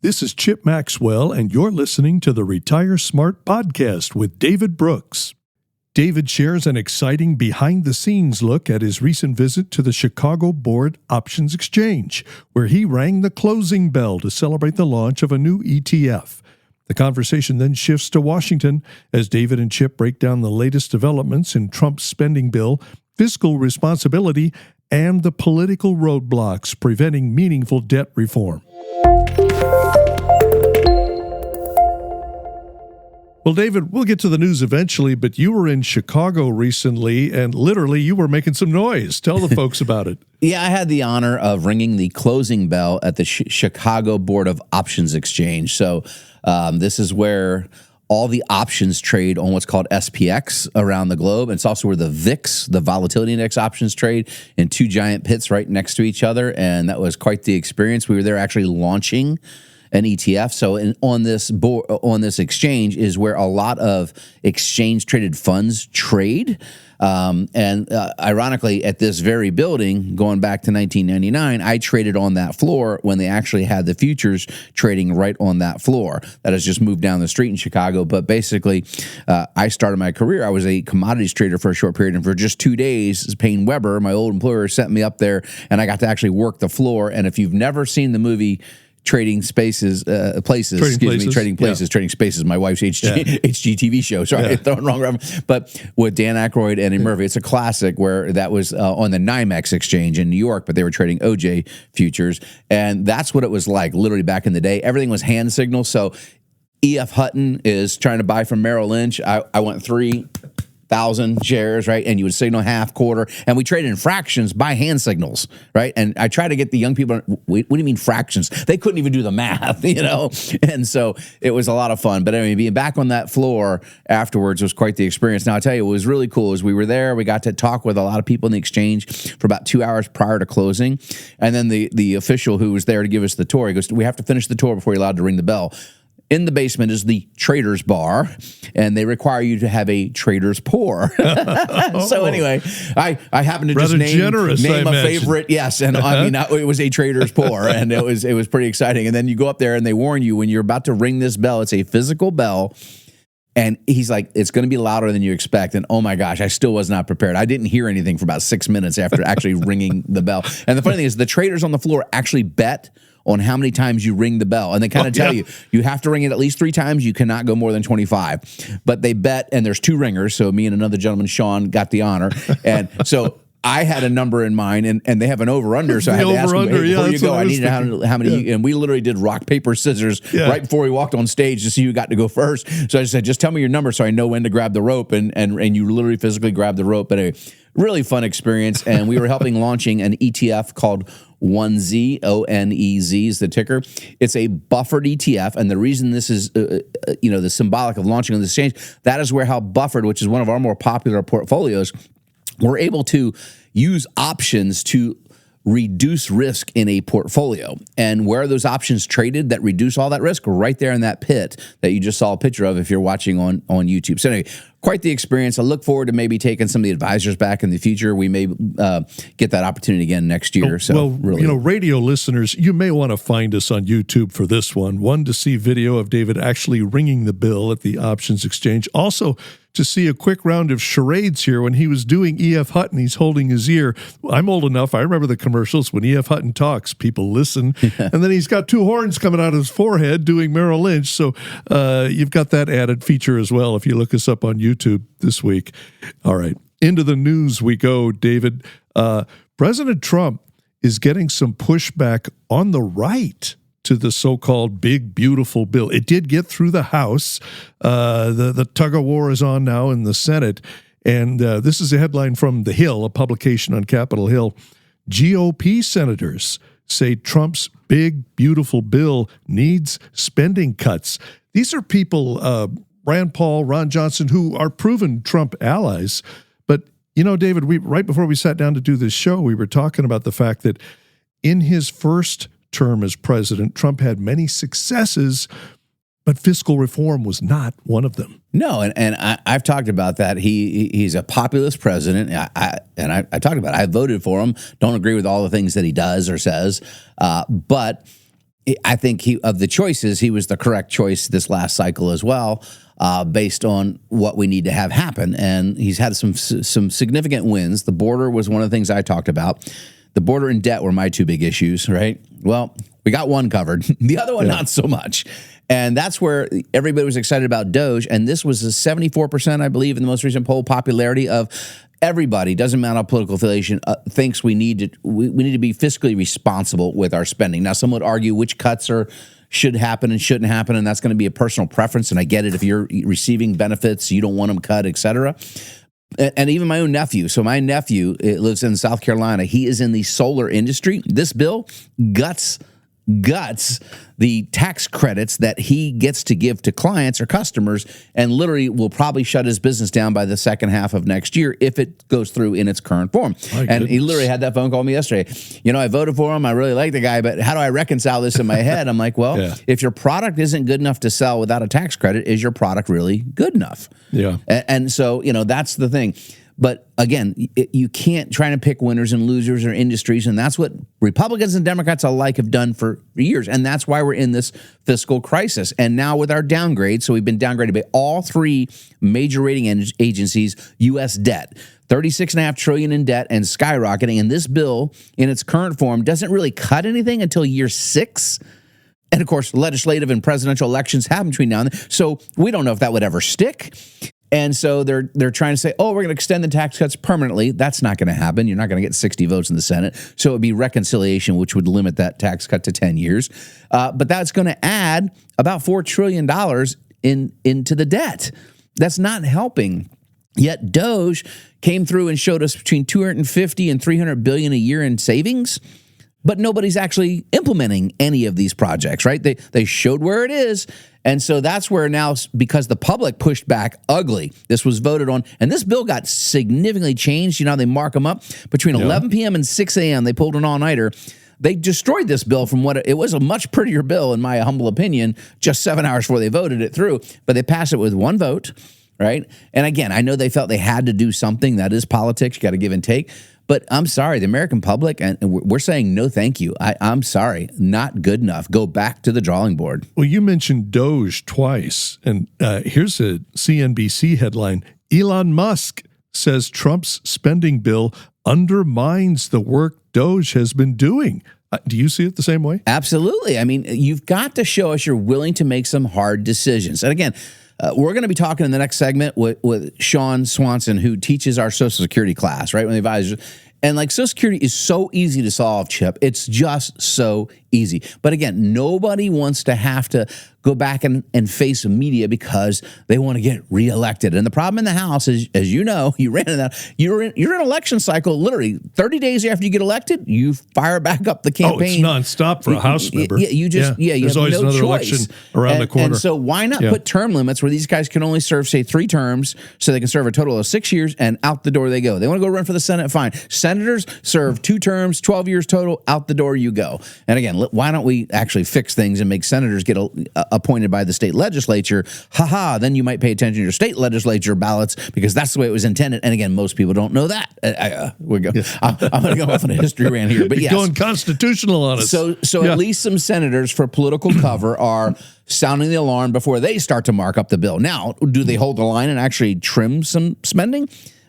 This is Chip Maxwell, and you're listening to the Retire Smart podcast with David Brooks. David shares an exciting behind-the-scenes look at his recent visit to the Chicago Board Options Exchange, where he rang the closing bell to celebrate the launch of a new ETF. The conversation then shifts to Washington as David and Chip break down the latest developments in Trump's spending bill, fiscal responsibility, and the political roadblocks preventing meaningful debt reform. Well, David, we'll get to the news eventually, but you were in Chicago recently, and literally you were making some noise. Tell the folks about it. Yeah, I had the honor of ringing the closing bell at the Chicago Board of Options Exchange. So this is where all the options trade on what's called SPX around the globe. And it's also where the VIX, the Volatility Index options trade in two giant pits right next to each other. And that was quite the experience. We were there actually launching an ETF. So on this exchange is where a lot of exchange-traded funds trade. Ironically, at this very building, going back to 1999, I traded on that floor when they actually had the futures trading right on that floor. That has just moved down the street in Chicago. But basically, I started my career. I was a commodities trader for a short period. And for just 2 days, Payne Weber, my old employer, sent me up there, and I got to actually work the floor. And if you've never seen the movie Trading Spaces, Trading Places, my wife's HGTV show. Sorry, I'm throwing wrong reference. But with Dan Aykroyd and Eddie Murphy, it's a classic where that was on the NYMEX exchange in New York, but they were trading OJ futures. And that's what it was like literally back in the day. Everything was hand signals. So E.F. Hutton is trying to buy from Merrill Lynch. I went 3,000 shares, right? And you would signal half, quarter, and we traded in fractions by hand signals, right? And I try to get the young people, what do you mean fractions? They couldn't even do the math, you know? And so it was a lot of fun. But anyway, being back on that floor afterwards was quite the experience. Now, I'll tell you, what was really cool is we were there, we got to talk with a lot of people in the exchange for about 2 hours prior to closing. And then the official who was there to give us the tour, he goes, we have to finish the tour before you're allowed to ring the bell. In the basement is the trader's bar, and they require you to have a trader's pour. So anyway, I happened to just name a favorite. Yes, and I mean it was a trader's pour, and it was pretty exciting. And then you go up there, and they warn you when you're about to ring this bell. It's a physical bell. And he's like, it's going to be louder than you expect. And oh my gosh, I still was not prepared. I didn't hear anything for about 6 minutes after actually ringing the bell. And the funny thing is, the traders on the floor actually bet on how many times you ring the bell. And they kind of tell you have to ring it at least 3 times. You cannot go more than 25. But they bet, and there's 2 ringers. So me and another gentleman, Sean, got the honor. And so I had a number in mind, and they have an over-under, so I had to ask them, hey, before you go, I needed how many, and we literally did rock, paper, scissors right before we walked on stage to see who got to go first. So I just said, just tell me your number so I know when to grab the rope, and you literally physically grab the rope. But a really fun experience, and we were helping launching an ETF called ONEZ, ONEZ is the ticker. It's a buffered ETF, and the reason this is, the symbolic of launching on the exchange, that is where how buffered, which is one of our more popular portfolios, we're able to use options to reduce risk in a portfolio. And where are those options traded that reduce all that risk? Right there in that pit that you just saw a picture of if you're watching on YouTube. So anyway, quite the experience. I look forward to maybe taking some of the advisors back in the future. We may get that opportunity again next year. Radio listeners, you may want to find us on YouTube for this one. One, to see video of David actually ringing the bell at the options exchange. Also, to see a quick round of charades here when he was doing E.F. Hutton. He's holding his ear. I'm old enough. I remember the commercials. When E.F. Hutton talks, people listen. And then he's got 2 horns coming out of his forehead doing Merrill Lynch. So you've got that added feature as well if you look us up on YouTube this week. All right. Into the news we go, David. President Trump is getting some pushback on the right to the so-called big, beautiful bill. It did get through the House. The tug-of-war is on now in the Senate. And this is a headline from The Hill, a publication on Capitol Hill. GOP senators say Trump's big, beautiful bill needs spending cuts. These are people, Rand Paul, Ron Johnson, who are proven Trump allies. But, David, right before we sat down to do this show, we were talking about the fact that in his first term as president, Trump had many successes, but fiscal reform was not one of them. No, and I've talked about that. He's a populist president, I talked about it. I voted for him. Don't agree with all the things that he does or says, but I think of the choices, he was the correct choice this last cycle as well, based on what we need to have happen. And he's had some significant wins. The border was one of the things I talked about. The border and debt were my two big issues, right? Well, we got one covered. The other one, not so much. And that's where everybody was excited about Doge. And this was a 74%, I believe, in the most recent poll popularity of everybody, doesn't matter political affiliation, thinks we need to be fiscally responsible with our spending. Now, some would argue which cuts should happen and shouldn't happen, and that's going to be a personal preference. And I get it if you're receiving benefits, you don't want them cut, et cetera. And even my own nephew. So my nephew lives in South Carolina. He is in the solar industry. This bill guts the tax credits that he gets to give to clients or customers, and literally will probably shut his business down by the second half of next year if it goes through in its current form. And he literally had that phone call me yesterday. I voted for him. I really like the guy, but how do I reconcile this in my head? I'm like, well, if your product isn't good enough to sell without a tax credit, is your product really good enough? Yeah. And so, that's the thing. But again, you can't try to pick winners and losers or industries, and that's what Republicans and Democrats alike have done for years, and that's why we're in this fiscal crisis. And now with our downgrade, so we've been downgraded by all three major rating agencies, U.S. debt, $36.5 trillion in debt and skyrocketing, and this bill in its current form doesn't really cut anything until year 6. And of course, legislative and presidential elections happen between now and then, so we don't know if that would ever stick. And so they're trying to say, we're going to extend the tax cuts permanently. That's not going to happen. You're not going to get 60 votes in the Senate. So it would be reconciliation, which would limit that tax cut to 10 years. But that's going to add about $4 trillion into the debt. That's not helping. Yet Doge came through and showed us between 250 and 300 billion a year in savings. But nobody's actually implementing any of these projects, right? They showed where it is. And so that's where now, because the public pushed back ugly, this was voted on, and this bill got significantly changed. They mark them up between 11 p.m. and 6 a.m. They pulled an all-nighter. They destroyed this bill from what it was a much prettier bill, in my humble opinion, just 7 hours before they voted it through. But they passed it with one vote, right? And again, I know they felt they had to do something. That is politics. You got to give and take. But I'm sorry, the American public, and we're saying no thank you. I'm sorry, not good enough. Go back to the drawing board. Well, you mentioned Doge twice, and here's a CNBC headline. Elon Musk says Trump's spending bill undermines the work Doge has been doing. Do you see it the same way? Absolutely. I mean, you've got to show us you're willing to make some hard decisions. And again, we're going to be talking in the next segment with Sean Swanson, who teaches our Social Security class, right? When the advisors, and like Social Security is so easy to solve, Chip. It's just so easy. But again, nobody wants to have to go back and face media because they want to get reelected. And the problem in the House is, as you know, you're in an election cycle. Literally 30 days after you get elected, you fire back up the campaign. Oh, it's nonstop for a House member. You just you There's have always no another choice. election around the corner. And so why not put term limits where these guys can only serve, say, 3 terms, so they can serve a total of 6 years, and out the door they go. They want to go run for the Senate, fine. Senators serve 2 terms, 12 years total, out the door you go. And again, why don't we actually fix things and make senators get appointed by the state legislature? Then you might pay attention to your state legislature ballots, because that's the way it was intended. And again, most people don't know that. I'm going to go off on a history rant here, but yes. Going constitutional on us. So at least some senators, for political cover, are sounding the alarm before they start to mark up the bill. Now, do they hold the line and actually trim some spending?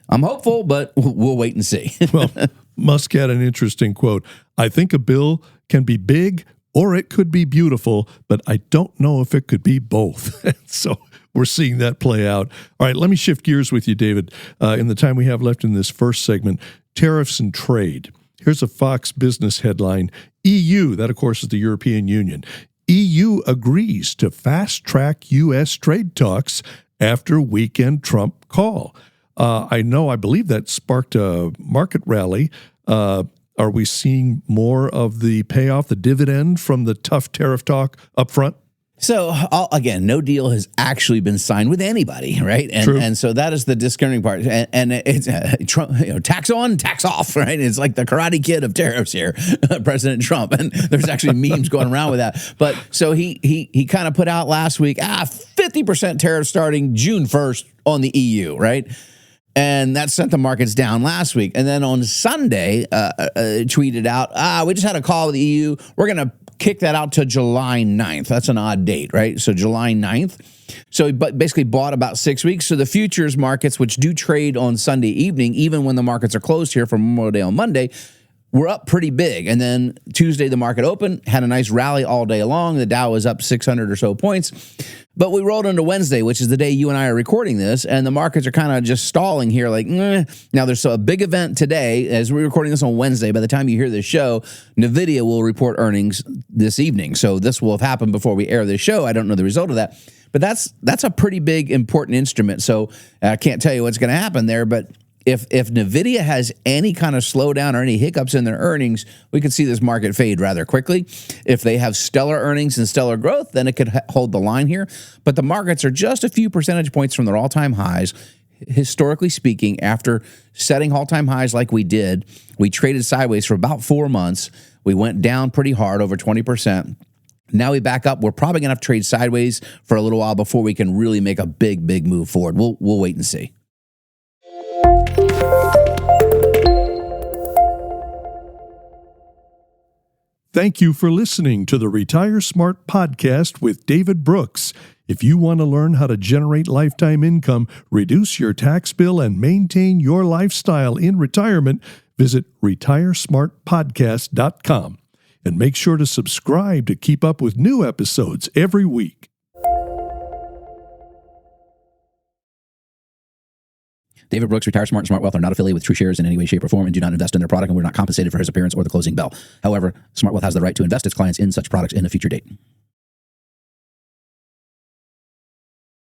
I'm hopeful, but we'll wait and see. Well, Musk had an interesting quote. I think a bill can be big or it could be beautiful, but I don't know if it could be both. So we're seeing that play out. All right, let me shift gears with you, David. In the time we have left in this first segment, tariffs and trade. Here's a Fox Business headline. EU, that of course is the European Union. EU agrees to fast-track U.S. trade talks after weekend Trump call. I believe that sparked a market rally. Are we seeing more of the payoff, the dividend from the tough tariff talk up front? So again, no deal has actually been signed with anybody, right? And so that is the discounting part. And it's Trump, tax on, tax off, right? It's like the Karate Kid of tariffs here, President Trump. And there's actually memes going around with that. But so he kind of put out last week, 50% tariff starting June 1st on the EU, right? And that sent the markets down last week. And then on Sunday, tweeted out, we just had a call with the EU. We're going to kick that out to July 9th. That's an odd date, right? So July 9th. So he basically bought about 6 weeks. So the futures markets, which do trade on Sunday evening, even when the markets are closed here for Memorial Day on Monday, we're up pretty big. And then Tuesday, the market opened, had a nice rally all day long. The Dow was up 600 or so points. But we rolled into Wednesday, which is the day you and I are recording this, and the markets are kind of just stalling here like, Now, there's a big event today. As we're recording this on Wednesday, by the time you hear this show, NVIDIA will report earnings this evening. So this will have happened before we air this show. I don't know the result of that. But that's a pretty big, important instrument. So I can't tell you what's going to happen there, but if NVIDIA has any kind of slowdown or any hiccups in their earnings, we could see this market fade rather quickly. If they have stellar earnings and stellar growth, then it could hold the line here. But the markets are just a few percentage points from their all-time highs. Historically speaking, after setting all-time highs like we did, we traded sideways for about 4 months. We went down pretty hard, over 20%. Now we back up. We're probably going to have to trade sideways for a little while before we can really make a big, big move forward. We'll wait and see. Thank you for listening to the Retire Smart podcast with David Brooks. If you want to learn how to generate lifetime income, reduce your tax bill, and maintain your lifestyle in retirement, visit retiresmartpodcast.com. And make sure to subscribe to keep up with new episodes every week. David Brooks, Retire Smart and Smart Wealth are not affiliated with True Shares in any way, shape, or form and do not invest in their product, and we're not compensated for his appearance or the closing bell. However, Smart Wealth has the right to invest its clients in such products in a future date.